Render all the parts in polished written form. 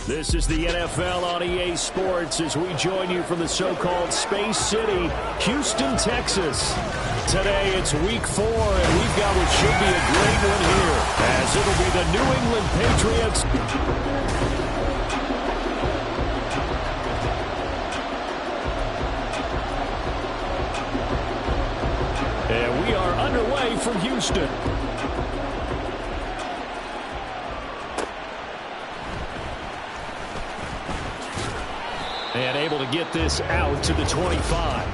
This is the NFL on EA Sports as we join you from the so-called Space City, Houston, Texas. Today it's week 4, and we've got what should be a great one here, as it'll be the New England Patriots. And we are underway from Houston. And able to get this out to the 25.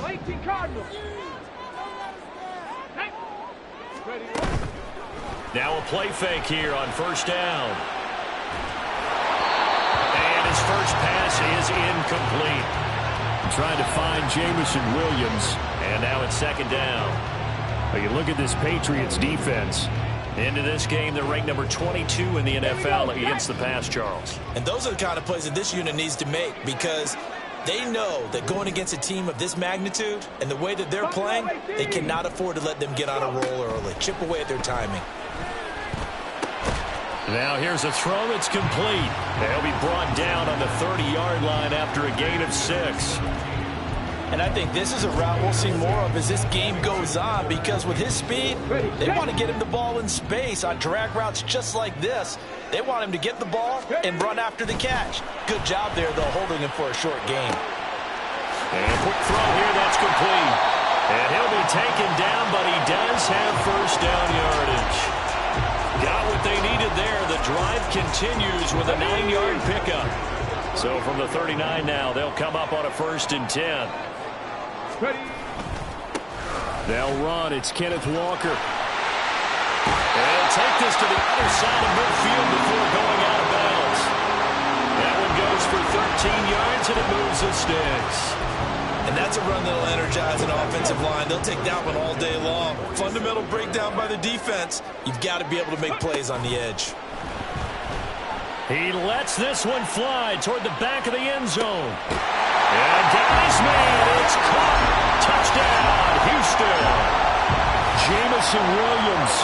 18 Cardinals. Now a play fake here on first down. And his first pass is incomplete. Trying to find Jamison Williams. And now it's second down. You look at this Patriots defense. Into this game, they're ranked number 22 in the NFL against the pass, Charles. And those are the kind of plays that this unit needs to make, because they know that going against a team of this magnitude and the way that they're playing, they cannot afford to let them get on a roll early. Chip away at their timing. Now here's a throw that's complete. They'll be brought down on the 30-yard line after a gain of 6. And I think this is a route we'll see more of as this game goes on, because with his speed, they want to get him the ball in space on drag routes just like this. They want him to get the ball and run after the catch. Good job there, though, holding him for a short gain. And quick throw here, that's complete. And he'll be taken down, but he does have first down yardage. Got what they needed there. The drive continues with a 9-yard pickup. So from the 39 now, they'll come up on a 1st and 10. They'll run. It's Kenneth Walker. And take this to the other side of midfield before going out of bounds. That one goes for 13 yards, and it moves the sticks. And that's a run that'll energize an offensive line. They'll take that one all day long. Fundamental breakdown by the defense. You've got to be able to make plays on the edge. He lets this one fly toward the back of the end zone. And down his man, it's caught. Touchdown, Houston. Jamison Williams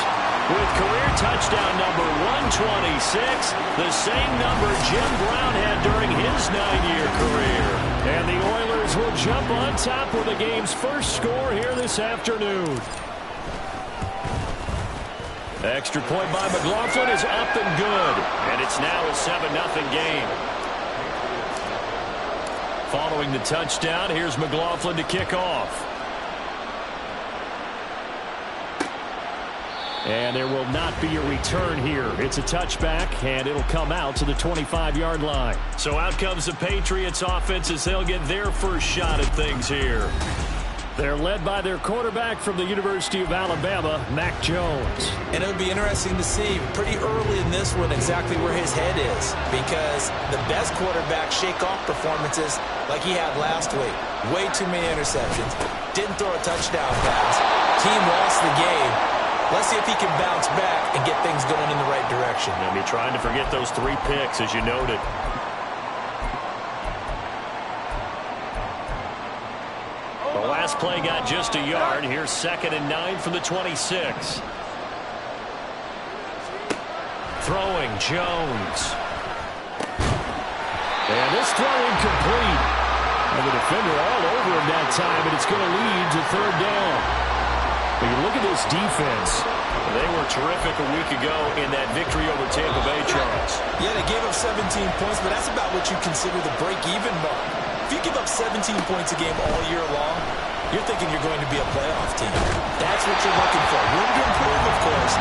with career touchdown number 126, the same number Jim Brown had during his 9-year career. And the Oilers will jump on top with the game's first score here this afternoon. Extra point by McLaughlin is up and good. And it's now a 7-0 game. Following the touchdown, here's McLaughlin to kick off. And there will not be a return here. It's a touchback, and it'll come out to the 25-yard line. So out comes the Patriots offense as they'll get their first shot at things here. They're led by their quarterback from the University of Alabama, Mac Jones. And it'll be interesting to see pretty early in this one exactly where his head is, because the best quarterback shake-off performances like he had last week. Way too many interceptions. Didn't throw a touchdown pass. Team lost the game. Let's see if he can bounce back and get things going in the right direction. They'll be trying to forget those 3 picks, as you noted. The last play got just a yard. Here's 2nd and 9 from the 26. Throwing, Jones. And this throw incomplete. And the defender all over him that time, and it's going to lead to 3rd down. But you look at this defense. They were terrific a week ago in that victory over Tampa Bay, Charles. Yeah, they gave up 17 points, but that's about what you consider the break-even mark. If you give up 17 points a game all year long, you're thinking you're going to be a playoff team. That's what you're looking for. Room to improve, of course.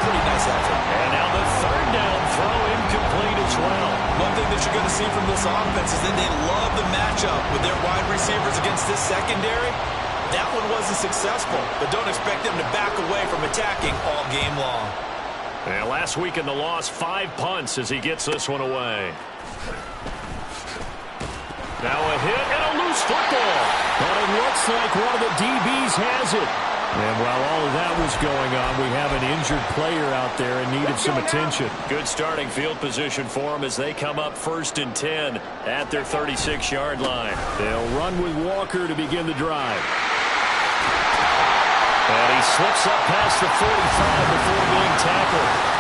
Pretty nice effort. And now the 3rd down throw incomplete as well. One thing that you're going to see from this offense is that they love the matchup with their wide receivers against this secondary. That one wasn't successful, but don't expect them to back away from attacking all game long. And last week in the loss, 5 punts as he gets this one away. Now a hit and a loose football. But it looks like one of the DBs has it. And while all of that was going on, we have an injured player out there in need of some attention. Good starting field position for them as they come up 1st and 10 at their 36-yard line. They'll run with Walker to begin the drive. slips up past the 45 before being tackled.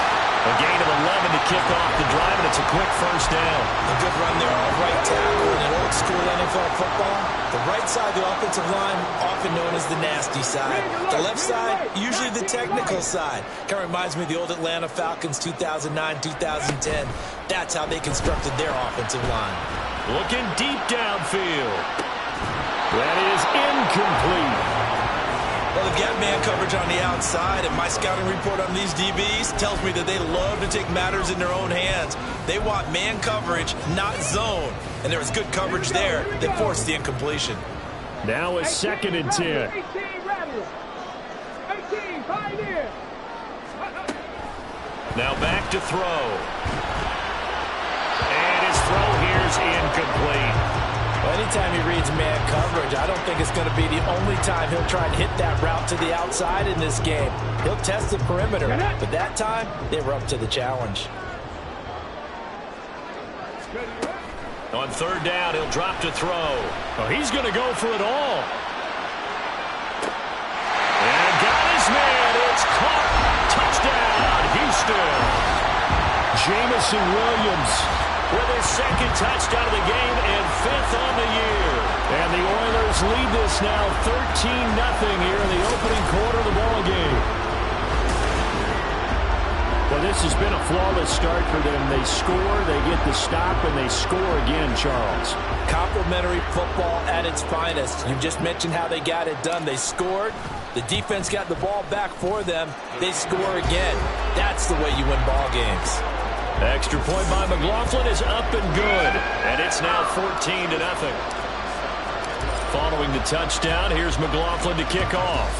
A gain of 11 to kick off the drive, and it's a quick first down. A good run there on right tackle in an old-school NFL football. The right side of the offensive line, often known as the nasty side. The left side, usually the technical side. Kind of reminds me of the old Atlanta Falcons 2009-2010. That's how they constructed their offensive line. Looking deep downfield. That is incomplete. Well, they've got man coverage on the outside, and my scouting report on these DBs tells me that they love to take matters in their own hands. They want man coverage, not zone. And there was good coverage there that forced the incompletion. Now a 2nd and 10. 18 Pioneer. Now back to throw. And his throw here's incomplete. Well, anytime he reads man coverage, I don't think it's going to be the only time he'll try and hit that route to the outside in this game. He'll test the perimeter, but that time, they were up to the challenge. On 3rd down, he'll drop to throw. Oh, he's going to go for it all. And got his man. It's caught. Touchdown, Houston. Jamison Williams with his 2nd touchdown of the game and 5th on the year. And the Oilers lead this now 13-0 here in the opening quarter of the ball game. Well, this has been a flawless start for them. They score, they get the stop, and they score again, Charles. Complimentary football at its finest. You just mentioned how they got it done. They scored. The defense got the ball back for them. They score again. That's the way you win ball games. Extra point by McLaughlin is up and good. And it's now 14-0. Following the touchdown, here's McLaughlin to kick off.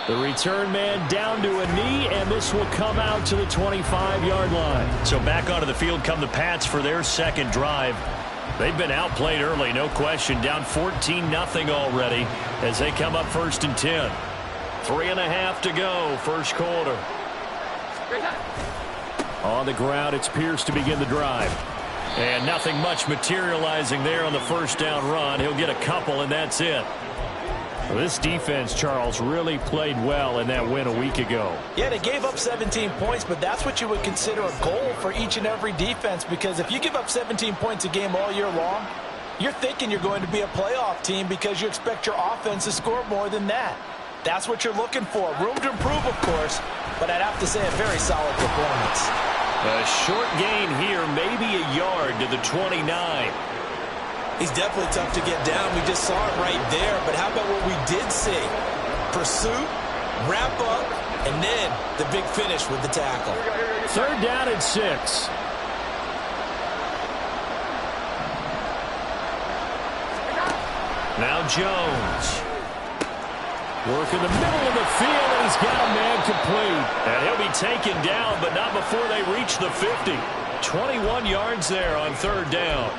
The return man down to a knee, and this will come out to the 25-yard line. So back onto the field come the Pats for their 2nd drive. They've been outplayed early, no question. Down 14-0 already as they come up 1st and 10. 3.5 to go, first quarter. On the ground, it's Pierce to begin the drive. And nothing much materializing there on the 1st down run. He'll get a couple, and that's it. Well, this defense, Charles, really played well in that win a week ago. Yeah, they gave up 17 points, but that's what you would consider a goal for each and every defense, because if you give up 17 points a game all year long, you're thinking you're going to be a playoff team because you expect your offense to score more than that. That's what you're looking for. Room to improve, of course, but I'd have to say a very solid performance. A short gain here, maybe a yard to the 29. He's definitely tough to get down. We just saw it right there. But how about what we did see? Pursuit, wrap up, and then the big finish with the tackle. 3rd down and 6. Now Jones. Work in the middle of the field, and he's got a man complete. And he'll be taken down, but not before they reach the 50. 21 yards there on 3rd down.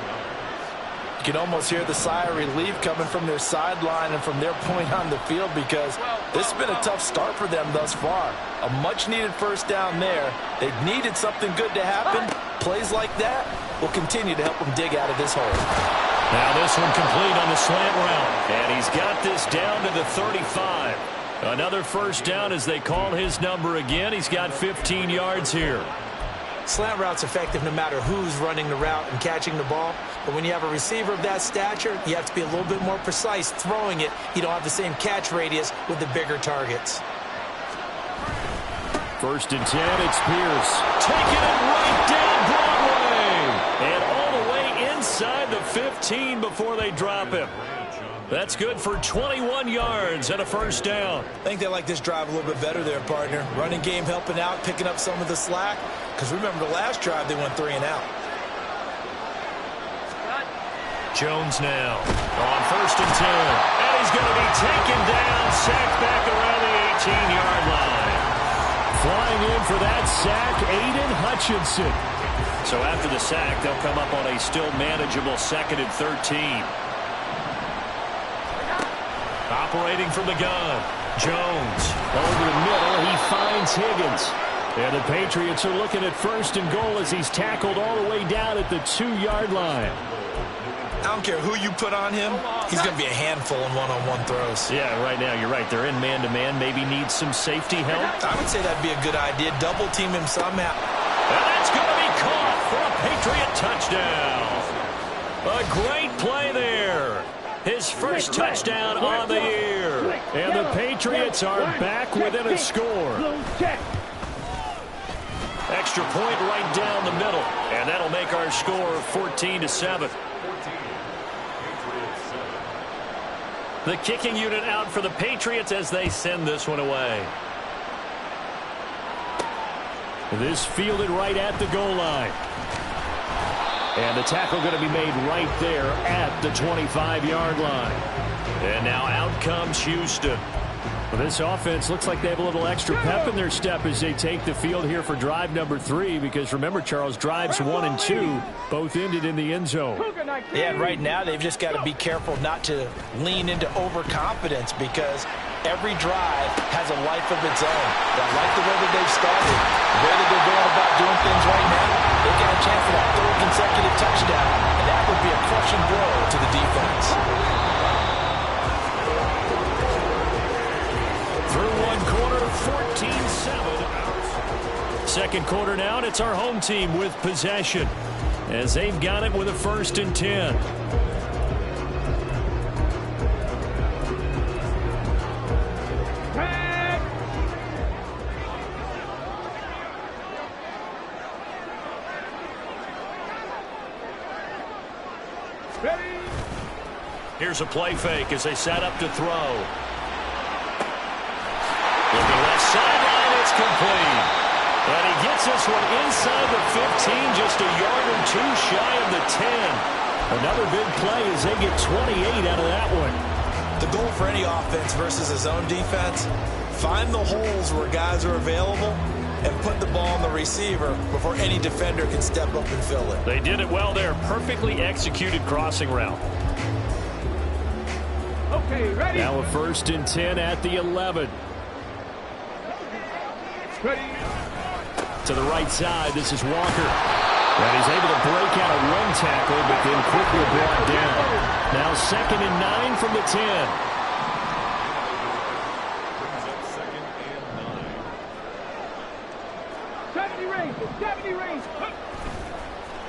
You can almost hear the sigh of relief coming from their sideline and from their point on the field, because this has been a tough start for them thus far. A much-needed 1st down there. They needed something good to happen. Plays like that will continue to help them dig out of this hole. Now this one complete on the slant route. And he's got this down to the 35. Another 1st down as they call his number again. He's got 15 yards here. Slant route's effective no matter who's running the route and catching the ball. But when you have a receiver of that stature, you have to be a little bit more precise throwing it. You don't have the same catch radius with the bigger targets. 1st and 10, it's Pierce. Taking it right down Broadway. And all the way inside the 15 before they drop him. That's good for 21 yards and a 1st down. I think they like this drive a little bit better there, partner. Running game helping out, picking up some of the slack. Because remember the last drive, they went 3 and out. Jones now on 1st and 10. And he's going to be taken down, sacked back around the 18-yard line. Flying in for that sack, Aiden Hutchinson. So after the sack, they'll come up on a still manageable 2nd and 13. Operating from the gun. Jones over the middle. He finds Higgins. And the Patriots are looking at 1st and goal as he's tackled all the way down at the 2-yard line. I don't care who you put on him, he's going to be a handful in one-on-one throws. Yeah, right now you're right. They're in man-to-man. Maybe needs some safety help. I would say that'd be a good idea. Double team him somehow. And that's going to be caught for a Patriot touchdown. A great play there. His first touchdown on the year. And the Patriots are back within a score. Extra point right down the middle. And that'll make our score 14-7. The kicking unit out for the Patriots as they send this one away. This fielded right at the goal line. And the tackle going to be made right there at the 25-yard line. And now out comes Houston. Well, this offense looks like they have a little extra pep in their step as they take the field here for drive number 3. Because remember, Charles, drives 1 and 2 both ended in the end zone. Yeah, and right now they've just got to be careful not to lean into overconfidence because every drive has a life of its own. I like the way that they've started, the way that they're going about doing things right now. They got a chance for that 3rd consecutive touchdown, and that would be a crushing blow to the defense. Through one quarter, 14-7. Second quarter now, and it's our home team with possession as they've got it with a 1st and 10. Here's a play fake as they set up to throw. Looking left sideline, it's complete. And he gets this one inside the 15, just a yard or 2 shy of the 10. Another big play as they get 28 out of that one. The goal for any offense versus his own defense, find the holes where guys are available and put the ball on the receiver before any defender can step up and fill it. They did it well there. Perfectly executed crossing route. Okay, ready? Now a 1st and 10 at the 11. Ready. To the right side, this is Walker. And he's able to break out a run tackle, but then quickly brought down. Now 2nd and 9 from the 10.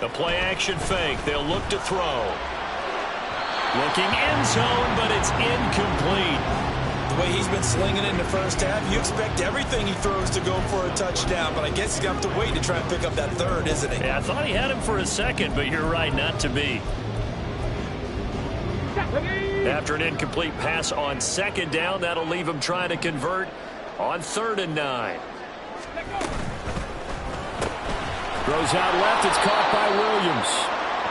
The play action fake. They'll look to throw. Looking end zone, but it's incomplete. The way he's been slinging it in the first half, you expect everything he throws to go for a touchdown, but I guess he's going to have to wait to try and pick up that 3rd, isn't he? Yeah, I thought he had him for a second, but you're right, not to be. After an incomplete pass on 2nd down, that'll leave him trying to convert on 3rd and 9. Throws out left, it's caught by Williams.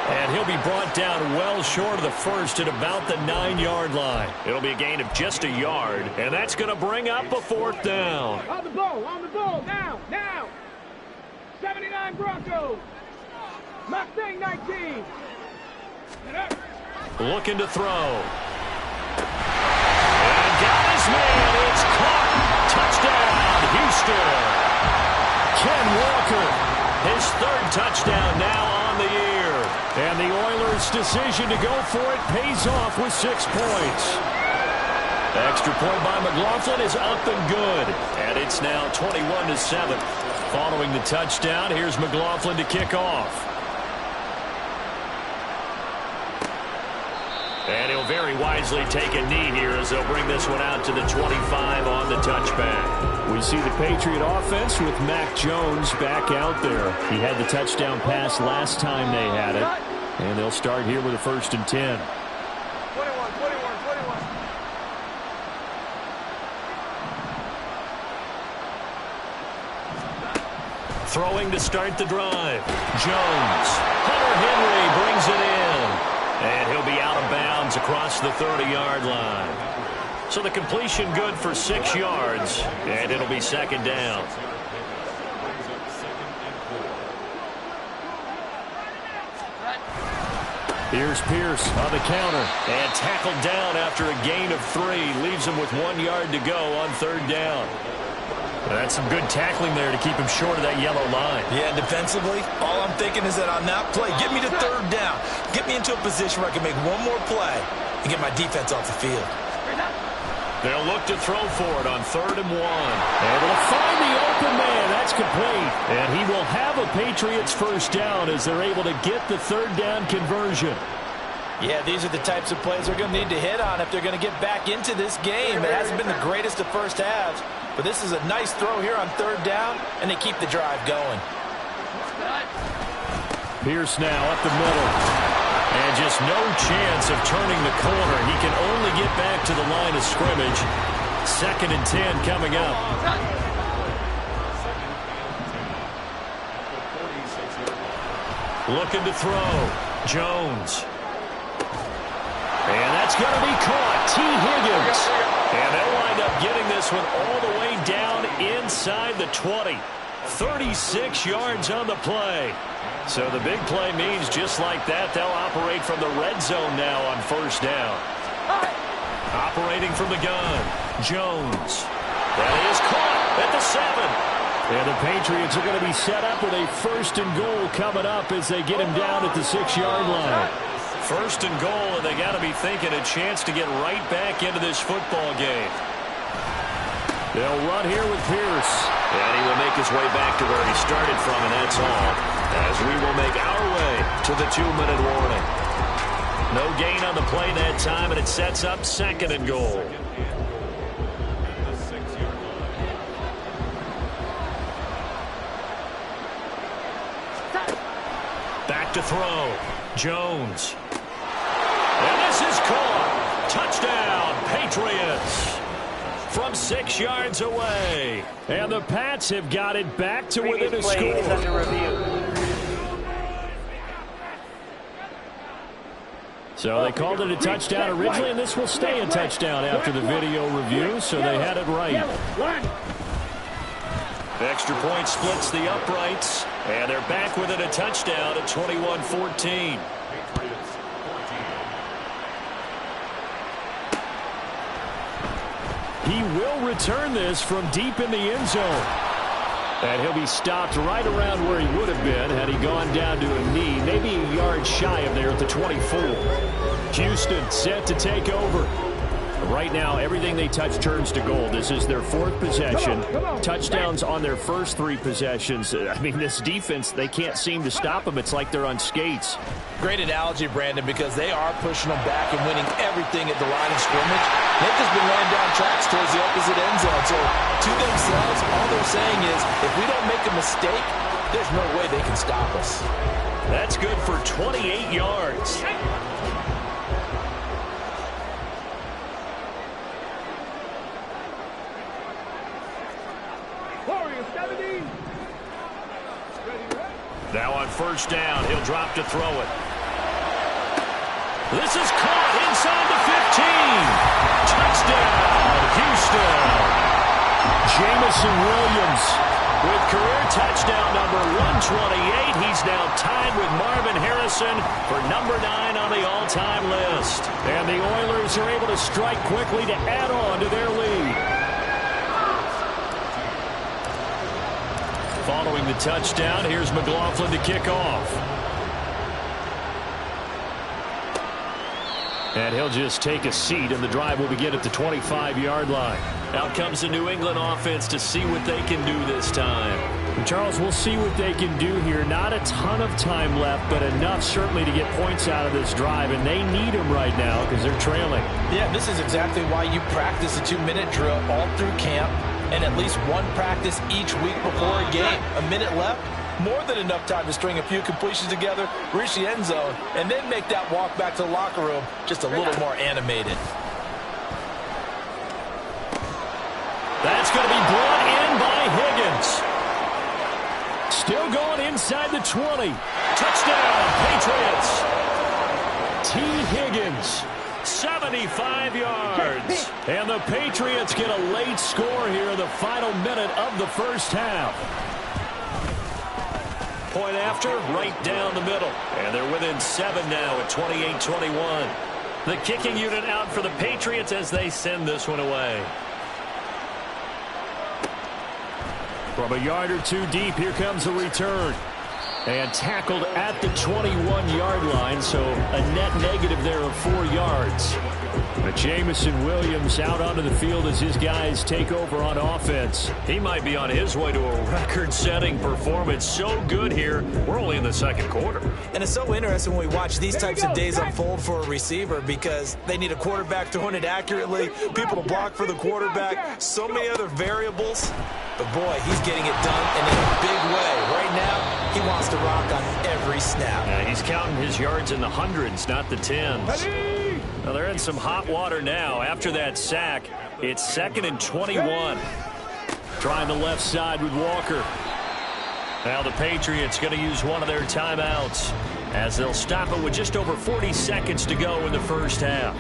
And he'll be brought down well short of the 1st at about the 9-yard line. It'll be a gain of just a yard, and that's going to bring up a 4th down. On the ball, now. 79 Broncos. Mustang 19. Looking to throw. And got his man. It's caught. Touchdown, Houston. Ken Walker, his 3rd touchdown now on the year. And the Oilers' decision to go for it pays off with 6 points. Extra point by McLaughlin is up and good. And it's now 21-7. Following the touchdown, here's McLaughlin to kick off. And he'll very wisely take a knee here as they'll bring this one out to the 25 on the touchback. We see the Patriot offense with Mac Jones back out there. He had the touchdown pass last time they had it. And they'll start here with a 1st and 10. 21. Throwing to start the drive. Jones. Hunter Henry brings it in. And he'll be out of bounds across the 30-yard line. So the completion good for 6 yards. And it'll be 2nd down. Here's Pierce on the counter. And tackled down after a gain of 3. Leaves him with 1 yard to go on 3rd down. That's some good tackling there to keep him short of that yellow line. Yeah, and defensively, all I'm thinking is that on that play, get me to third down. Get me into a position where I can make one more play and get my defense off the field. They'll look to throw for it on 3rd and 1. Able to find the open man. That's complete. And he will have a Patriots first down as they're able to get the 3rd down conversion. Yeah, these are the types of plays they're going to need to hit on if they're going to get back into this game. It hasn't been the greatest of first halves, but this is a nice throw here on 3rd down, and they keep the drive going. Pierce now up the middle. And just no chance of turning the corner. He can only get back to the line of scrimmage. 2nd and 10 coming up. Looking to throw. Jones. And that's going to be caught. T. Higgins. And they'll wind up getting this one all the way down inside the 20. 36 yards on the play. So the big play means just like that, they'll operate from the red zone now on 1st down. Operating from the gun. Jones. That is caught at the 7. And the Patriots are going to be set up with a 1st and goal coming up as they get him down at the 6-yard line. 1st and goal, and they got to be thinking a chance to get right back into this football game. They'll run here with Pierce. And he will make his way back to where he started from, and that's all. As we will make our way to the 2-minute warning. No gain on the play that time, and it sets up 2nd and goal. Back to throw. Jones. And this is caught. Touchdown, Patriots. From 6 yards away. And the Pats have got it back to within a score. So they called it a touchdown originally, and this will stay a touchdown after the video review, so they had it right. Extra point splits the uprights, and they're back within a touchdown at 21-14. He will return this from deep in the end zone. And he'll be stopped right around where he would have been had he gone down to a knee, maybe a yard shy of there at the 24. Houston set to take over. Right now, everything they touch turns to gold. This is their 4th possession. Touchdowns on their first 3 possessions. I mean, this defense, they can't seem to stop them. It's like they're on skates. Great analogy, Brandon, because they are pushing them back and winning everything at the line of scrimmage. They've just been laying down tracks towards the opposite end zone. So, to themselves, all they're saying is, if we don't make a mistake, there's no way they can stop us. That's good for 28 yards. Now on 1st down, he'll drop to throw it. This is caught inside the 15. Touchdown, Houston. Jamison Williams with career touchdown number 128. He's now tied with Marvin Harrison for number 9 on the all-time list. And the Oilers are able to strike quickly to add on to their lead. Following the touchdown, here's McLaughlin to kick off. And he'll just take a seat, and the drive will begin at the 25-yard line. Out comes the New England offense to see what they can do this time. And Charles, we'll see what they can do here. Not a ton of time left, but enough certainly to get points out of this drive, and they need them right now because they're trailing. Yeah, this is exactly why you practice a 2-minute drill all through camp, and at least one practice each week before a game. A minute left, more than enough time to string a few completions together, reach the end zone, and then make that walk back to the locker room just a little more animated. That's going to be brought in by Higgins. Still going inside the 20. Touchdown, Patriots. T. Higgins. 75 yards. And the Patriots get a late score here in the final minute of the first half. Point after, right down the middle. And they're within 7 now at 28-21. The kicking unit out for the Patriots as they send this one away. From a yard or two deep, here comes the return. And tackled at the 21-yard line, so a net negative there of 4 yards. But Jamison Williams out onto the field as his guys take over on offense. He might be on his way to a record-setting performance. So good here. We're only in the second quarter. And it's so interesting when we watch these types of days unfold for a receiver because they need a quarterback throwing it accurately, people to block for the quarterback, so many other variables. But, boy, he's getting it done and in a big way. Right now, he wants to rock on every snap. Yeah, he's counting his yards in the hundreds, not the tens. Well, they're in some hot water now. After that sack, it's 2nd and 21. Trying the left side with Walker. Now the Patriots going to use one of their timeouts as they'll stop it with just over 40 seconds to go in the first half.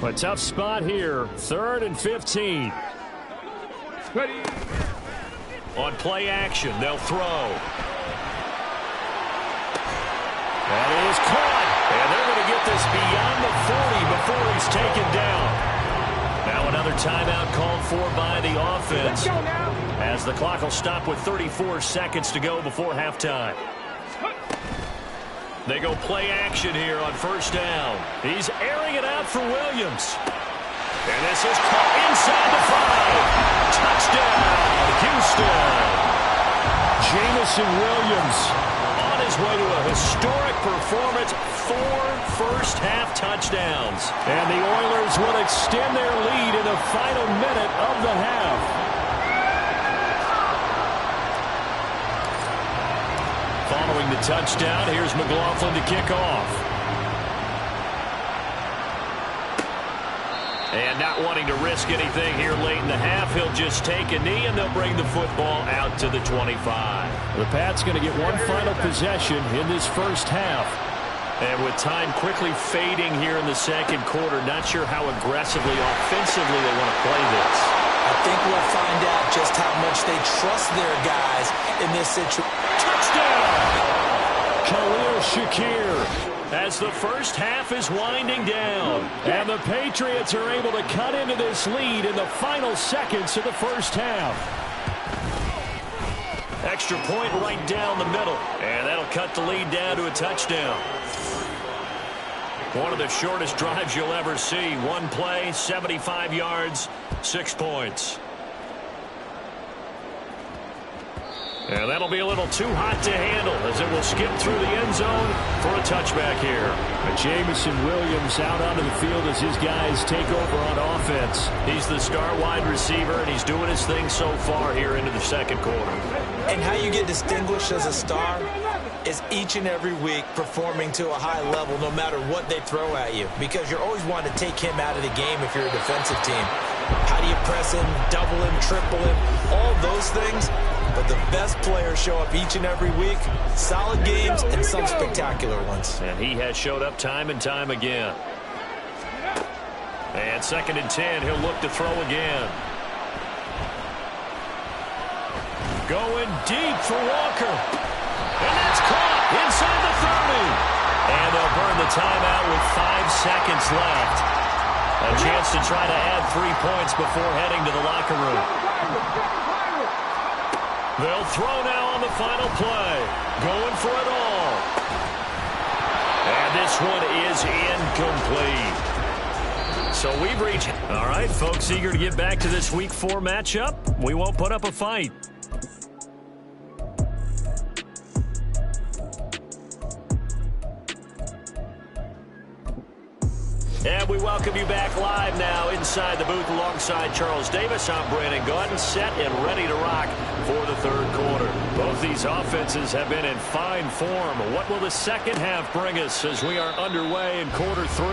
A tough spot here. 3rd and 15. Ready. On play action, they'll throw. That is caught. And they're going to get this beyond the 40 before he's taken down. Now another timeout called for by the offense. As the clock will stop with 34 seconds to go before halftime. They go play action here on first down. He's airing it out for Williams. And this is caught inside the 5. Touchdown, Houston. Jamison Williams on his way to a historic performance. 4 first-half touchdowns. And the Oilers will extend their lead in the final minute of the half. Following the touchdown, here's McLaughlin to kick off. And not wanting to risk anything here late in the half, he'll just take a knee and they'll bring the football out to the 25. The Pats going to get one final possession in this first half. And with time quickly fading here in the second quarter, not sure how aggressively, offensively they want to play this. I think we'll find out just how much they trust their guys in this situation. Touchdown! Khalil Shakir as the first half is winding down. And the Patriots are able to cut into this lead in the final seconds of the first half. Extra point right down the middle. And that'll cut the lead down to a touchdown. One of the shortest drives you'll ever see. One play, 75 yards, 6 points. And that'll be a little too hot to handle as it will skip through the end zone for a touchback here. But Jamison Williams out onto the field as his guys take over on offense. He's the star wide receiver, and he's doing his thing so far here into the second quarter. And how you get distinguished as a star is each and every week performing to a high level no matter what they throw at you, because you're always wanting to take him out of the game if you're a defensive team. How do you press him, double him, triple him, all those things? But the best players show up each and every week. Solid games and some spectacular ones. And he has showed up time and time again. And 2nd and 10, he'll look to throw again. Going deep for Walker. And that's caught inside the 30. And they'll burn the timeout with 5 seconds left. A chance to try to add 3 points before heading to the locker room. They'll throw now on the final play. Going for it all. And this one is incomplete. So we've reached... All right, folks, eager to get back to this Week 4 matchup. We won't put up a fight. And we welcome you back live now inside the booth alongside Charles Davis. I'm Brandon Gaudin, set and ready to rock for the third quarter. Both these offenses have been in fine form. What will the second half bring us as we are underway in quarter 3?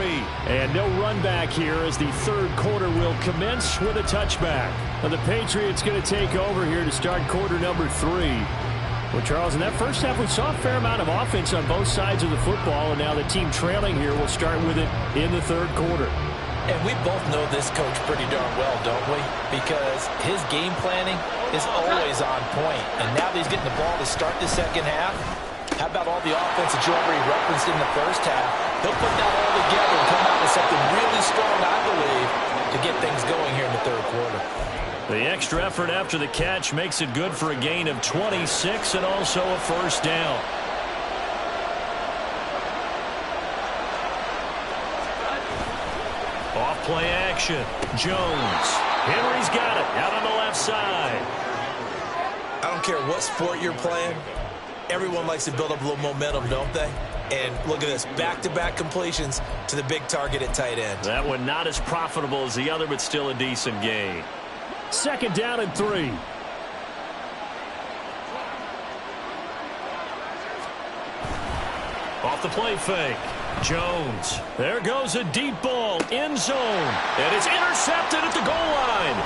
And no run back here as the third quarter will commence with a touchback. And the Patriots going to take over here to start quarter number 3. Well, Charles, in that first half, we saw a fair amount of offense on both sides of the football, and now the team trailing here will start with it in the third quarter. And we both know this coach pretty darn well, don't we? Because his game planning is always on point. And now that he's getting the ball to start the second half, How about all the offense that you already referenced in the first half? He'll put that all together and come out with something really strong, I believe, to get things going here in the third quarter. The extra effort after the catch makes it good for a gain of 26 and also a first down. Off play action. Jones. Henry's got it out on the left side. I don't care what sport you're playing. Everyone likes to build up a little momentum, don't they? And look at this, back-to-back completions to the big target at tight end. That one not as profitable as the other, but still a decent gain. Second down and 3. Off the play fake. Jones. There goes a deep ball. End zone. And it's intercepted at the goal line.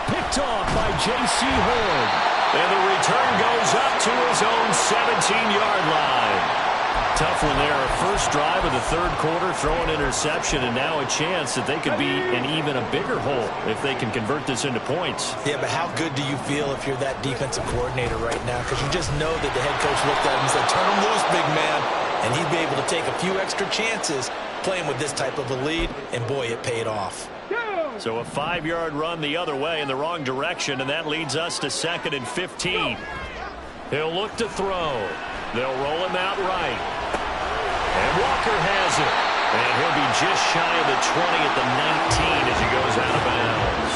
Picked off by J.C. Horn. And the return goes up to his own 17-yard line. Tough one there. First drive of the third quarter, throw an interception, and now a chance that they could be in even a bigger hole if they can convert this into points. Yeah, but how good do you feel if you're that defensive coordinator right now? Because you just know that the head coach looked at him and said, turn him loose, big man. And he'd be able to take a few extra chances playing with this type of a lead, and boy, it paid off. So a 5-yard run the other way in the wrong direction, and that leads us to 2nd and 15. He'll look to throw. They'll roll him out right. And Walker has it. And he'll be just shy of the 20 at the 19 as he goes out of bounds.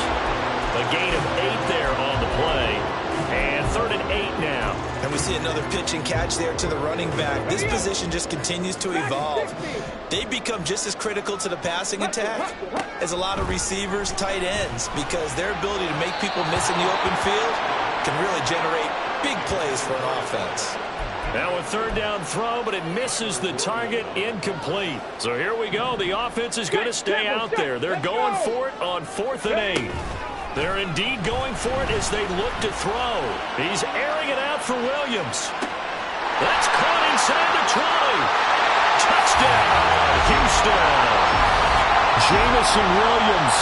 A gain of 8 there on the play. And 3rd and 8 now. And we see another pitch and catch there to the running back. This position just continues to evolve. They become just as critical to the passing attack as a lot of receivers, tight ends, because their ability to make people miss in the open field can really generate big plays for an offense. Now a 3rd down throw, but it misses the target, incomplete. So here we go. The offense is going to stay out there. They're going for it on 4th and 8. They're indeed going for it as they look to throw. He's airing it out for Williams. That's caught inside the 20. Touchdown, Houston. Jamison Williams,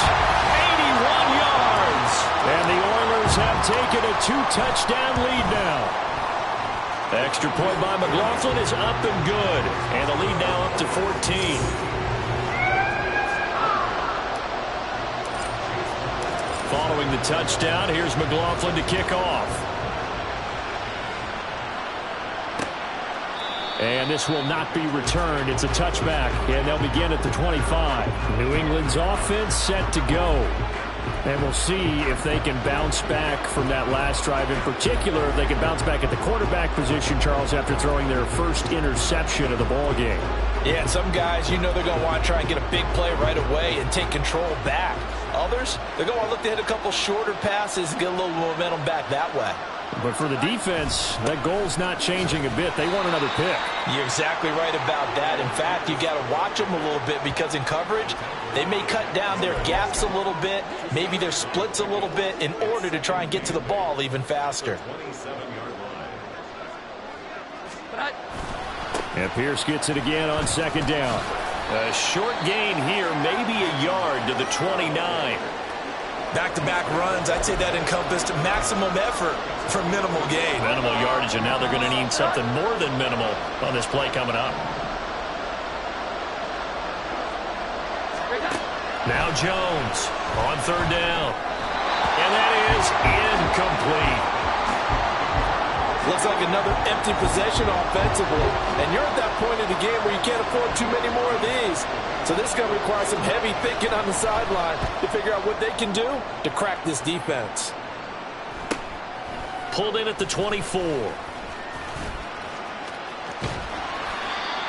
81 yards. And the Oilers have taken a 2-touchdown lead now. Extra point by McLaughlin is up and good. And the lead now up to 14. Following the touchdown, here's McLaughlin to kick off. And this will not be returned. It's a touchback, and they'll begin at the 25. New England's offense set to go. And we'll see if they can bounce back from that last drive. In particular, if they can bounce back at the quarterback position, Charles, after throwing their first interception of the ball game. Yeah, and some guys, you know they're going to want to try and get a big play right away and take control back. Others, they're going to look to hit a couple shorter passes and get a little momentum back that way. But for the defense, that goal's not changing a bit. They want another pick. You're exactly right about that. In fact, you've got to watch them a little bit because in coverage, they may cut down their gaps a little bit, maybe their splits a little bit in order to try and get to the ball even faster. And Pierce gets it again on 2nd down. A short gain here, maybe a yard to the 29. Back-to-back runs, I'd say that encompassed maximum effort for minimal gain. Minimal yardage, and now they're going to need something more than minimal on this play coming up. Now Jones on 3rd down. And that is incomplete. Looks like another empty possession offensively. And you're at that point in the game where you can't afford too many more of these. So this is going to require some heavy thinking on the sideline to figure out what they can do to crack this defense. Pulled in at the 24.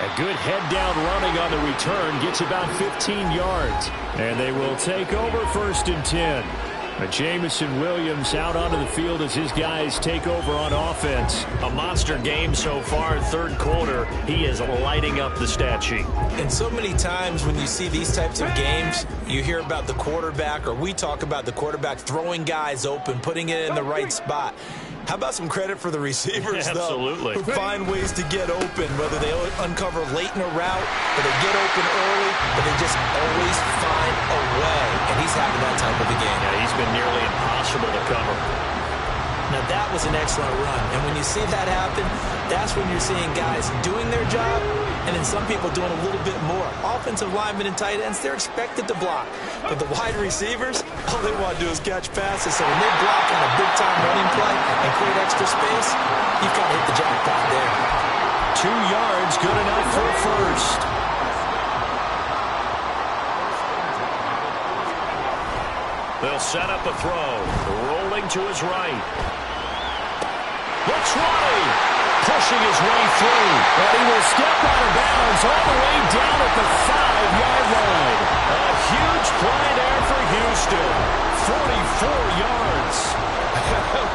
A good head down running on the return. Gets about 15 yards. And they will take over 1st and 10. But Jamison Williams out onto the field as his guys take over on offense. A monster game so far, 3rd quarter. He is lighting up the stat sheet. And so many times when you see these types of games, you hear about the quarterback, or we talk about the quarterback throwing guys open, putting it in the right spot. How about some credit for the receivers, Absolutely. though, who find ways to get open, whether they uncover late in a route or they get open early, but they just always find a way. And he's having that type of a game. Yeah, he's been nearly impossible to cover. Now, that was an excellent run. And when you see that happen, that's when you're seeing guys doing their job and then some people doing a little bit more. Offensive linemen and tight ends, they're expected to block. But the wide receivers, all they want to do is catch passes. So when they block on a big-time running play and create extra space, you've got to hit the jackpot there. 2 yards, good enough for a first. They'll set up a throw. Rolling to his right. Looks right. Pushing his way through. But he will step out of bounds all the way down at the 5-yard line. A huge play there for Houston. 44 yards.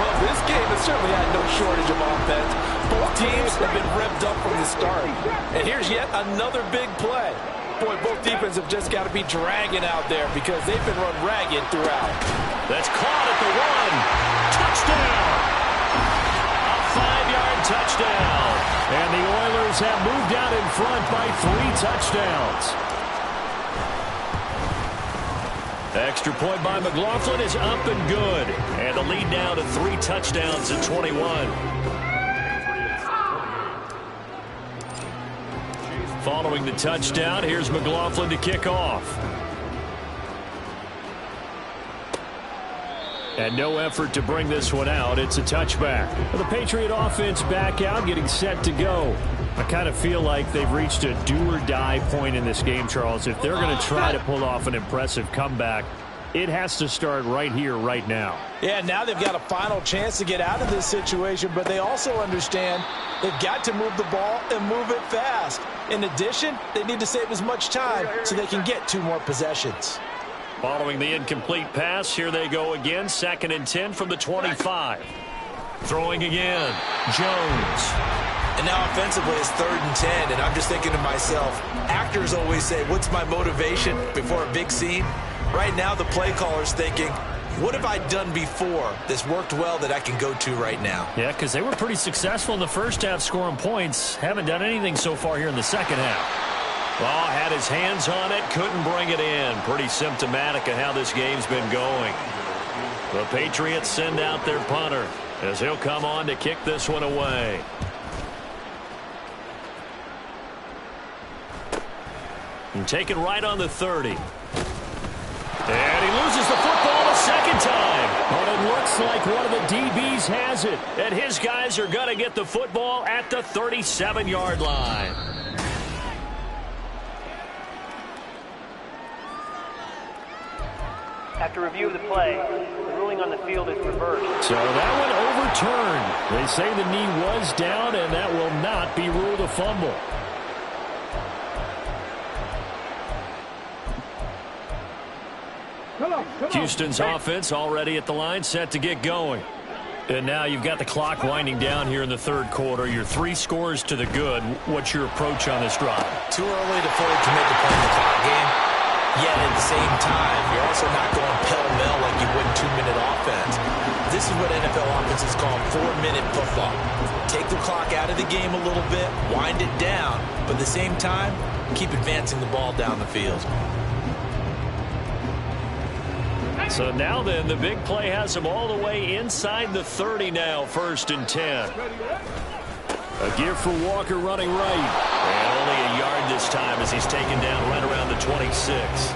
Well, this game has certainly had no shortage of offense. Both teams have been revved up from the start. And here's yet another big play. Boy, both defenses have just got to be dragging out there because they've been run ragged throughout. That's caught at the 1. Touchdown! A 5-yard touchdown. And the Oilers have moved out in front by 3 touchdowns. Extra point by McLaughlin is up and good. And the lead now to 3 touchdowns at 21. Following the touchdown, here's McLaughlin to kick off. And no effort to bring this one out. It's a touchback. The Patriot offense back out, getting set to go. I kind of feel like they've reached a do-or-die point in this game, Charles. If they're going to try to pull off an impressive comeback, it has to start right here, right now. Yeah, now they've got a final chance to get out of this situation, but they also understand they've got to move the ball and move it fast. In addition, they need to save as much time so they can get 2 more possessions. Following the incomplete pass, here they go again. 2nd and 10 from the 25. Throwing again, Jones. And now offensively it's 3rd and 10, and I'm just thinking to myself, actors always say, what's my motivation before a big scene? Right now the play caller's thinking, what have I done before that's worked well that I can go to right now? Yeah, because they were pretty successful in the first half scoring points. Haven't done anything so far here in the second half. Well, had his hands on it, couldn't bring it in. Pretty symptomatic of how this game's been going. The Patriots send out their punter as he'll come on to kick this one away. And taken right on the 30. And he loses the football a second time. But it looks like one of the DBs has it. And his guys are going to get the football at the 37-yard line. After review of the play, the ruling on the field is reversed. So that one overturned. They say the knee was down, and that will not be ruled a fumble. Houston's offense already at the line, set to get going. And now you've got the clock winding down here in the 3rd quarter. Your 3 scores to the good. What's your approach on this drive? Too early to fully commit to playing the clock game. Yet at the same time, you're also not going pell-mell like you would in 2-minute offense. This is what NFL offenses call 4-minute football. Take the clock out of the game a little bit, wind it down, but at the same time, keep advancing the ball down the field. So now then, the big play has him all the way inside the 30 now, 1st and 10. A give for Walker running right. And only a yard this time as he's taken down right around the 26.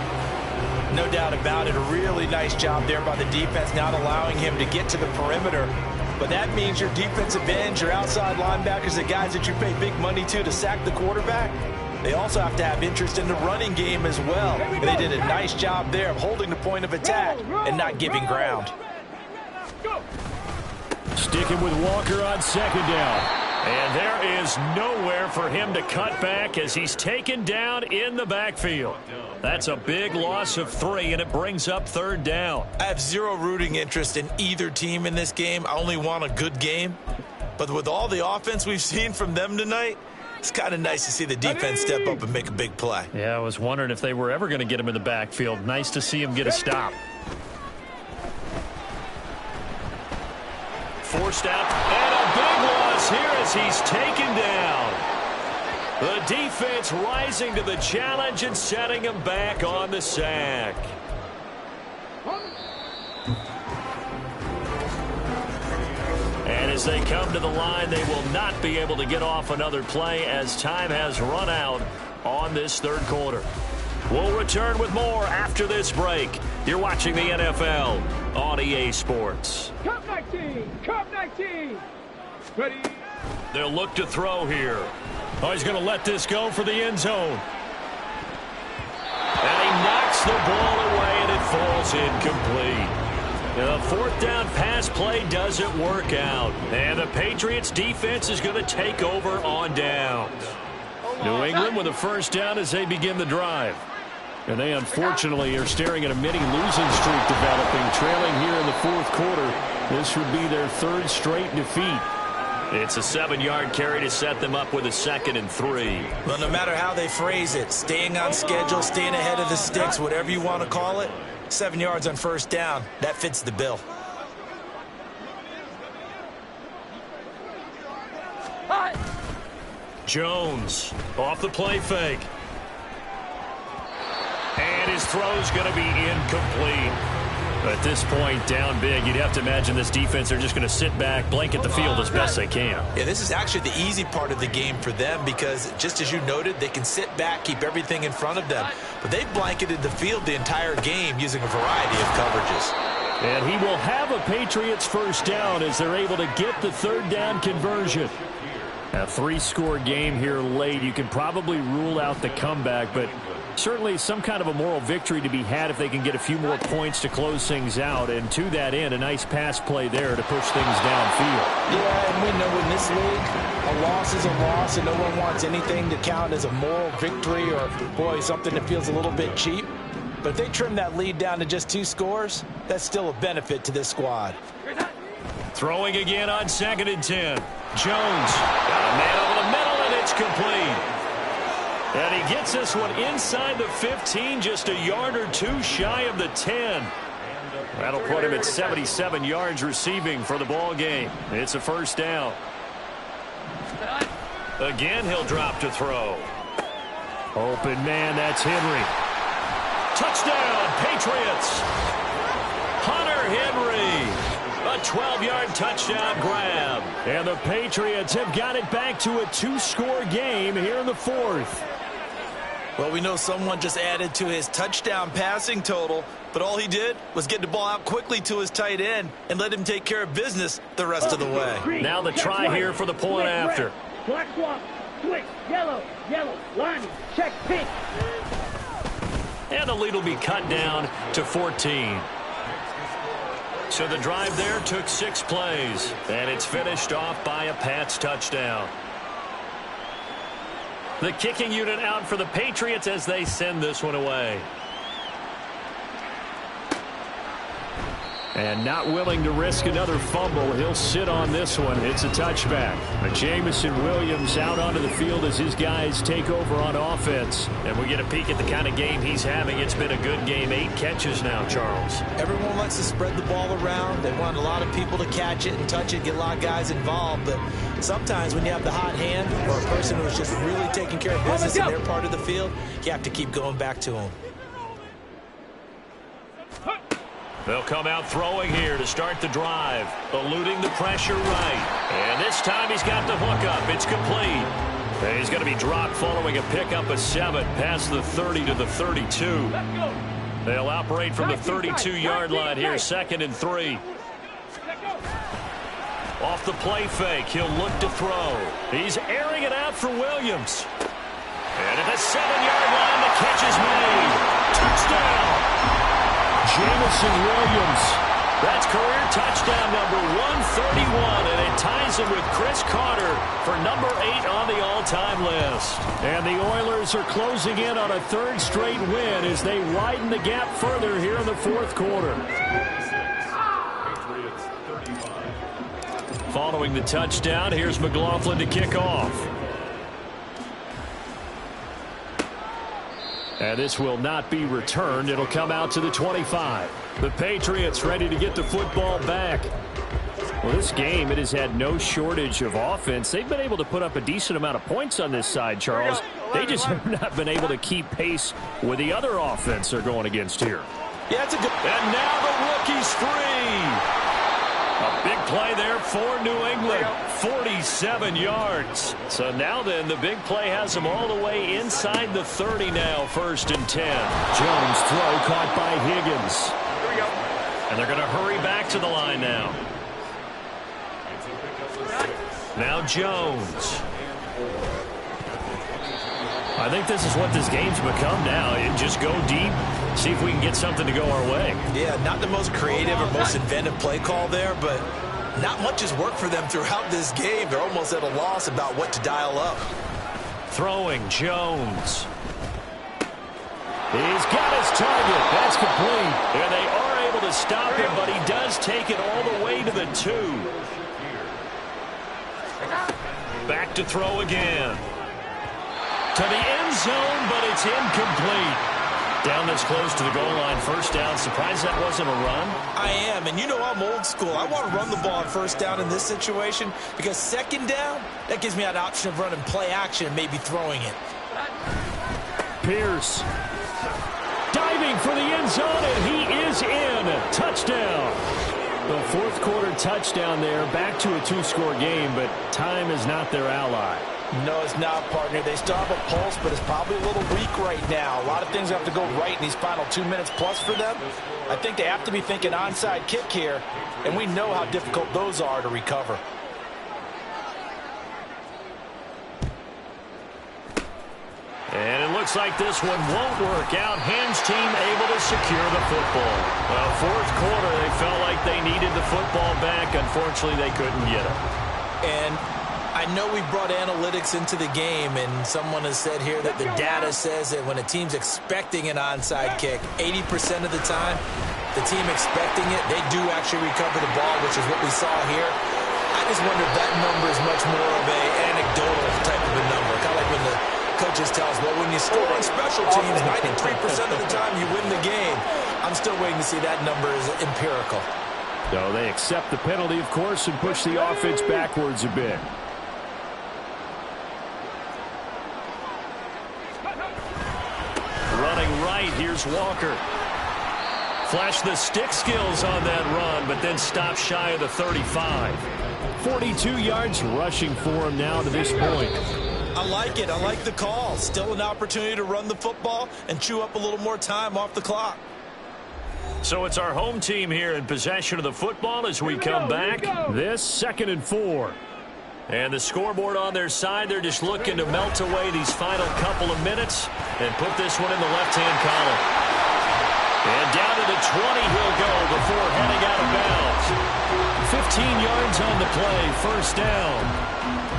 No doubt about it. A really nice job there by the defense, not allowing him to get to the perimeter. But that means your defensive ends, your outside linebackers, the guys that you pay big money to sack the quarterback, they also have to have interest in the running game as well. And they did a nice job there of holding the point of attack and not giving ground. Sticking with Walker on 2nd down. And there is nowhere for him to cut back as he's taken down in the backfield. That's a big loss of 3, and it brings up 3rd down. I have zero rooting interest in either team in this game. I only want a good game. But with all the offense we've seen from them tonight, it's kind of nice to see the defense step up and make a big play. Yeah, I was wondering if they were ever going to get him in the backfield. Nice to see him get a stop. Forced out, and a big loss here as he's taken down. The defense rising to the challenge and setting him back on the sack. as they come to the line, they will not be able to get off another play as time has run out on this third quarter. We'll return with more after this break. You're watching the NFL on EA Sports. Cup 19! Cup 19! Ready? They'll look to throw here. Oh, he's going to let this go for the end zone. And he knocks the ball away, and it falls incomplete. The fourth down pass play doesn't work out. And the Patriots defense is going to take over on downs. New England with a first down as they begin the drive. And they unfortunately are staring at a mini losing streak developing, trailing here in the fourth quarter. This would be their third straight defeat. It's a 7-yard carry to set them up with a 2nd and 3. Well, no matter how they phrase it, staying on schedule, staying ahead of the sticks, whatever you want to call it, 7 yards on first down, that fits the bill. Jones off the play fake. And his throw's going to be incomplete. At this point, down big, you'd have to imagine this defense are just going to sit back, blanket the field as best they can. Yeah, this is actually the easy part of the game for them because, just as you noted, they can sit back, keep everything in front of them. But they've blanketed the field the entire game using a variety of coverages. And he will have a Patriots first down as they're able to get the third down conversion. A 3-score game here late. You can probably rule out the comeback, but certainly some kind of a moral victory to be had if they can get a few more points to close things out. And to that end, a nice pass play there to push things downfield. Yeah, and we know in this league, a loss is a loss, and no one wants anything to count as a moral victory or, boy, something that feels a little bit cheap. But if they trim that lead down to just 2 scores, that's still a benefit to this squad. Throwing again on 2nd and 10. Jones got a man over the middle, and it's complete. And he gets this one inside the 15, just a yard or 2 shy of the 10. That'll put him at 77 yards receiving for the ball game. It's a first down. Again, he'll drop to throw. Open man, that's Henry. Touchdown, Patriots. Hunter Henry. A 12-yard touchdown grab. And the Patriots have got it back to a 2-score game here in the fourth. Well, we know someone just added to his touchdown passing total, but all he did was get the ball out quickly to his tight end and let him take care of business the rest of the way. Now the try here for the point after. Black swap, switch, yellow, line, check, pink. And the lead will be cut down to 14. So the drive there took 6 plays, and it's finished off by a Pats touchdown. The kicking unit out for the Patriots as they send this one away. And not willing to risk another fumble, he'll sit on this one. It's a touchback. Jamison Williams out onto the field as his guys take over on offense. And we get a peek at the kind of game he's having. It's been a good game. 8 catches now, Charles. Everyone likes to spread the ball around. They want a lot of people to catch it and touch it, get a lot of guys involved. But sometimes when you have the hot hand or a person who's just really taking care of business in their part of the field, you have to keep going back to them. They'll come out throwing here to start the drive, eluding the pressure right. And this time he's got the hook up. It's complete. And he's going to be dropped following a pickup of 7 past the 30 to the 32. They'll operate from the 32-yard line here, 2nd and 3. Off the play fake, he'll look to throw. He's airing it out for Williams. And at the 7-yard line, the catch is made. Touchdown! Jamison Williams. That's career touchdown number 131, and it ties him with Chris Carter for number 8 on the all-time list. And the Oilers are closing in on a 3rd straight win as they widen the gap further here in the fourth quarter. Following the touchdown, here's McLaughlin to kick off. And this will not be returned. It'll come out to the 25. The Patriots ready to get the football back. Well, this game, it has had no shortage of offense. They've been able to put up a decent amount of points on this side, Charles. They just have not been able to keep pace with the other offense they're going against here. Yeah, it's a good... And now the rookie's free. A big play there for New England. 47 yards. So now then, the big play has them all the way inside the 30 now, 1st and 10. Jones throw caught by Higgins. Here we go. And they're going to hurry back to the line now. Now Jones. I think this is what this game's become now. You just go deep, see if we can get something to go our way. Yeah, not the most creative or most inventive play call there, but not much has worked for them throughout this game. They're almost at a loss about what to dial up. Throwing Jones. He's got his target. That's complete. And they are able to stop him, but he does take it all the way to the 2. Back to throw again. To the end zone, but it's incomplete. Down this close to the goal line, 1st down. Surprised that wasn't a run? I am, and you know I'm old school. I want to run the ball on 1st down in this situation because 2nd down, that gives me an option of running play action and maybe throwing it. Pierce. Diving for the end zone, and he is in. Touchdown. The 4th quarter touchdown there. Back to a 2-score game, but time is not their ally. No, it's not, partner. They still have a pulse, but it's probably a little weak right now. A lot of things have to go right in these final 2 minutes plus for them. I think they have to be thinking onside kick here, and we know how difficult those are to recover. And it looks like this one won't work out. Hams team able to secure the football. Well, 4th quarter, they felt like they needed the football back. Unfortunately, they couldn't get it. And I know we brought analytics into the game, and someone has said here that the data says that when a team's expecting an onside kick, 80% of the time, the team expecting it, they do actually recover the ball, which is what we saw here. I just wonder if that number is much more of an anecdotal type of a number, kind of like when the coaches tell us, well, when you score on special teams, 93% of the time you win the game. I'm still waiting to see that number is empirical. So they accept the penalty, of course, and push the offense backwards a bit. Running right, here's Walker. Flash the stick skills on that run, but then stop shy of the 35. 42 yards rushing for him now to this point. I like it. I like the call. Still an opportunity to run the football and chew up a little more time off the clock. So it's our home team here in possession of the football as we come back. This 2nd and 4. And the scoreboard on their side, they're just looking to melt away these final couple of minutes and put this one in the left-hand column. And down to the 20 he'll go before heading out of bounds. 15 yards on the play, 1st down.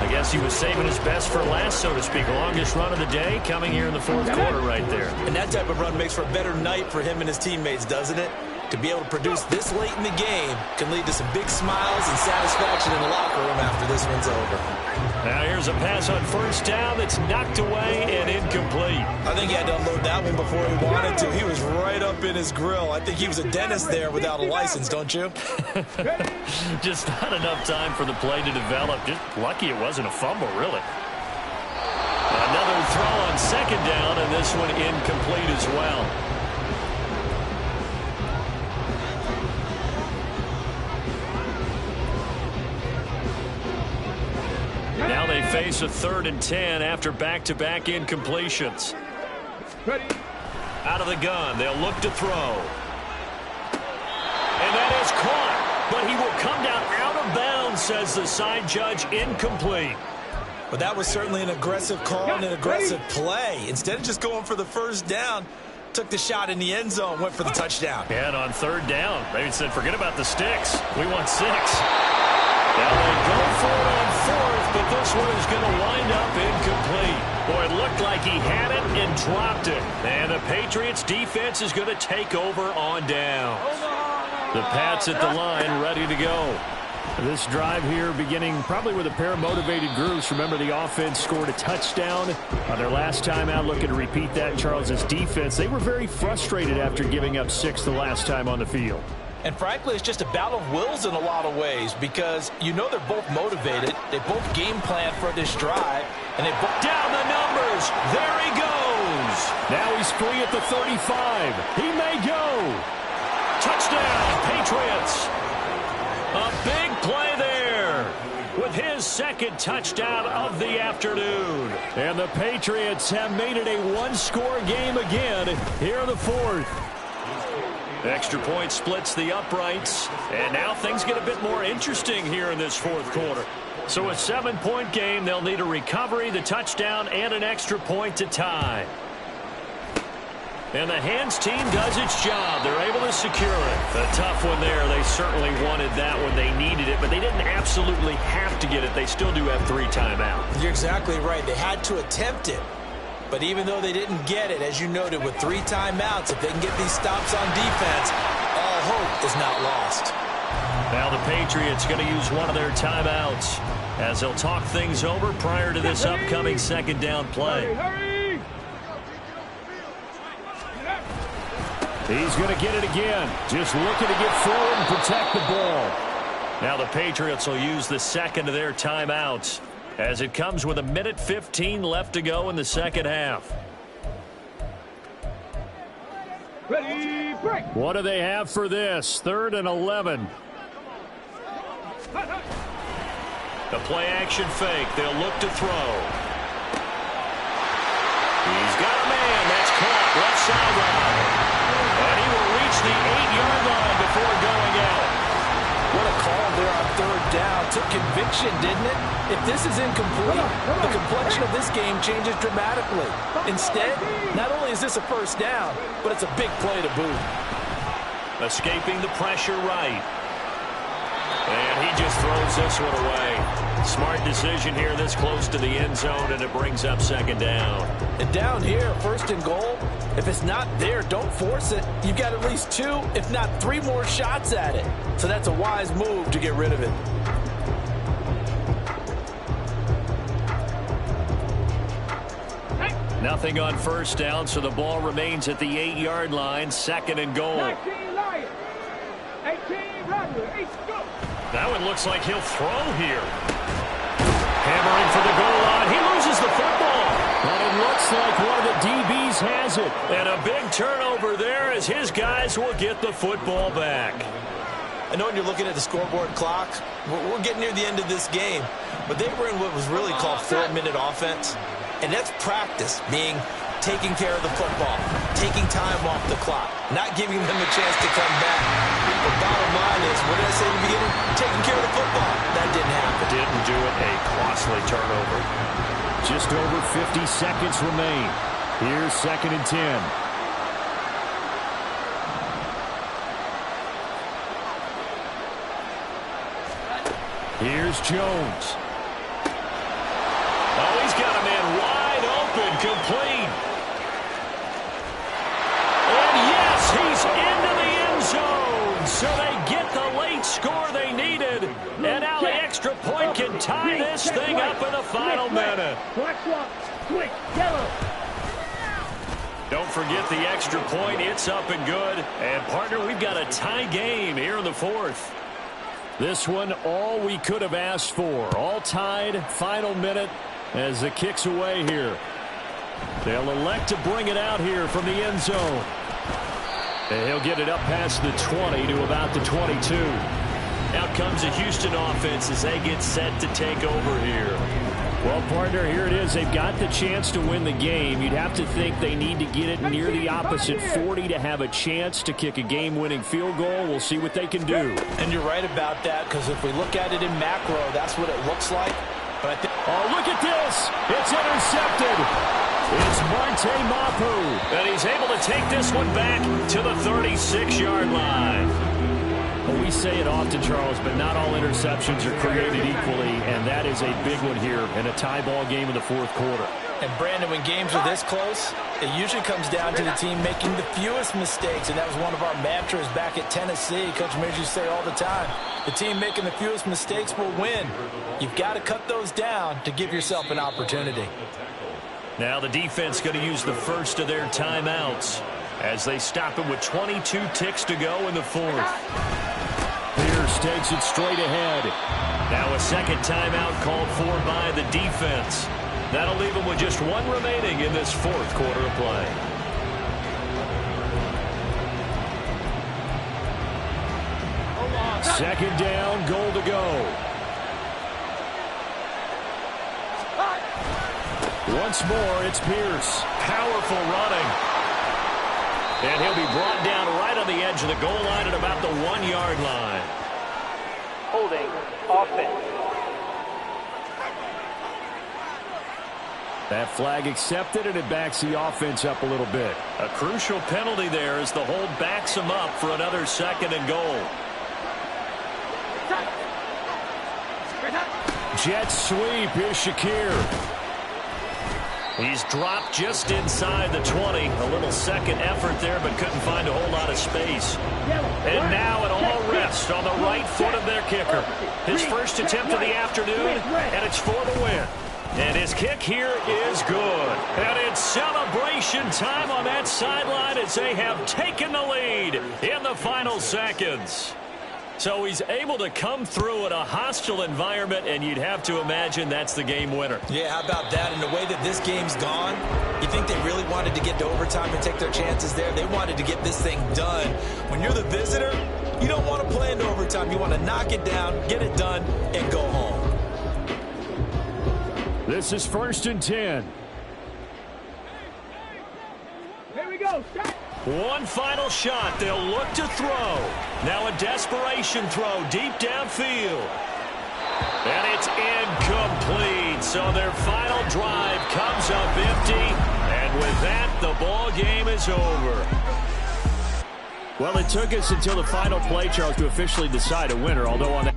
I guess he was saving his best for last, so to speak. Longest run of the day coming here in the 4th quarter right there. And that type of run makes for a better night for him and his teammates, doesn't it? To be able to produce this late in the game can lead to some big smiles and satisfaction in the locker room after this one's over. Now here's a pass on 1st down that's knocked away and incomplete. I think he had to unload that one before he wanted to. He was right up in his grill. I think he was a dentist there without a license, don't you? Just not enough time for the play to develop. Just lucky it wasn't a fumble, really. Another throw on 2nd down, and this one incomplete as well. Now they face a 3rd and 10 after back-to-back incompletions. Out of the gun, they'll look to throw. And that is caught, but he will come down out of bounds, says the side judge, incomplete. But that was certainly an aggressive call and an aggressive play. Instead of just going for the 1st down, took the shot in the end zone, went for the touchdown. And on 3rd down, they said, forget about the sticks. We want 6. Now they go for it on 4th, but this one is going to wind up incomplete. Boy, it looked like he had it and dropped it. And the Patriots defense is going to take over on downs. The Pats at the line ready to go. This drive here beginning probably with a pair of motivated groups. Remember, the offense scored a touchdown on their last time out, looking to repeat that. Charles's defense, they were very frustrated after giving up 6 the last time on the field. And frankly, it's just a battle of wills in a lot of ways because you know they're both motivated. They both game plan for this drive. And they both down the numbers. There he goes. Now he's free at the 35. He may go. Touchdown, Patriots. A big play there with his second touchdown of the afternoon. And the Patriots have made it a one-score game again here in the fourth. Extra point splits the uprights, and now things get a bit more interesting here in this fourth quarter. So a 7-point game, they'll need a recovery, the touchdown, and an extra point to tie. And the hands team does its job. They're able to secure it. A tough one there. They certainly wanted that when they needed it, but they didn't absolutely have to get it. They still do have 3 timeouts. You're exactly right. They had to attempt it. But even though they didn't get it, as you noted, with 3 timeouts, if they can get these stops on defense, all hope is not lost. Now the Patriots going to use one of their timeouts as they'll talk things over prior to this upcoming second down play. He's going to get it again. Just looking to get forward and protect the ball. Now the Patriots will use the second of their timeouts as it comes with 1:15 left to go in the second half. Ready, break. What do they have for this? 3rd and 11. The play action fake. They'll look to throw. He's got a man. That's caught left sideline. And he will reach the 8-yard line before going out. What a call there on 3rd down. Took conviction, didn't it? If this is incomplete, the complexion of this game changes dramatically. Instead, not only is this a first down, but it's a big play to boot. Escaping the pressure right. And he just throws this one away. Smart decision here this close to the end zone, and it brings up second down. And down here, 1st and goal, if it's not there, don't force it. You've got at least 2, if not 3 more shots at it. So that's a wise move to get rid of it. Nothing on 1st down, so the ball remains at the 8-yard line. 2nd and goal. 19 Lions. 18 Rattler. Go. That one looks like he'll throw here. Hammering for the goal line. He loses the football. And it looks like one of the DBs has it. And a big turnover there as his guys will get the football back. I know when you're looking at the scoreboard clock, we're getting near the end of this game, but they were in what was really called 4-minute offense. And that's practice, meaning taking care of the football, taking time off the clock, not giving them a chance to come back. The bottom line is, what did I say in the beginning? Taking care of the football. That didn't happen. Didn't do it. A costly turnover. Just over 50 seconds remain. Here's 2nd and 10. Here's Jones. Oh, he's got a man wide open, complete. And yes, he's into the end zone. So they get the late score they needed. And now the extra point can tie this thing up in the final minute. Switch, yellow. Don't forget the extra point. It's up and good. And, partner, we've got a tie game here in the fourth. This one, all we could have asked for. All tied, final minute as the kick's away here. They'll elect to bring it out here from the end zone. And he'll get it up past the 20 to about the 22. Out comes the Houston offense as they get set to take over here. Well, partner, here it is. They've got the chance to win the game. You'd have to think they need to get it near the opposite 40 to have a chance to kick a game-winning field goal. We'll see what they can do. And you're right about that, because if we look at it in macro, that's what it looks like. But I think, oh, look at this. It's intercepted. It's Marte Mapu. And he's able to take this one back to the 36-yard line. Well, we say it often, Charles, but not all interceptions are created equally, and that is a big one here in a tie ball game in the fourth quarter. And, Brandon, when games are this close, it usually comes down to the team making the fewest mistakes, and that was one of our mantras back at Tennessee. Coach Mears used to say all the time, the team making the fewest mistakes will win. You've got to cut those down to give yourself an opportunity. Now the defense going to use the first of their timeouts as they stop it with 22 ticks to go in the fourth. Pierce takes it straight ahead. Now a second timeout called for by the defense. That'll leave them with just one remaining in this fourth quarter of play. Second down, goal to go. Once more, it's Pierce. Powerful running. And he'll be brought down right on the edge of the goal line at about the 1-yard line. Holding offense. That flag accepted, and it backs the offense up a little bit. A crucial penalty there as the hold backs him up for another 2nd and goal. Jet sweep. Here's Shakir. He's dropped just inside the 20. A little second effort there, but couldn't find a whole lot of space. And now an all rest on the right foot of their kicker. His first attempt of the afternoon, and it's for the win. And his kick here is good. And it's celebration time on that sideline as they have taken the lead in the final seconds. So he's able to come through in a hostile environment, and you'd have to imagine that's the game winner. Yeah, how about that? And the way that this game's gone, you think they really wanted to get to overtime and take their chances there? They wanted to get this thing done. When you're the visitor, you don't want to play into overtime. You want to knock it down, get it done, and go home. This is 1st and 10. Here we go. One final shot. They'll look to throw. Now a desperation throw deep downfield. And it's incomplete. So their final drive comes up empty. And with that, the ball game is over. Well, it took us until the final play, Charles, to officially decide a winner, although on that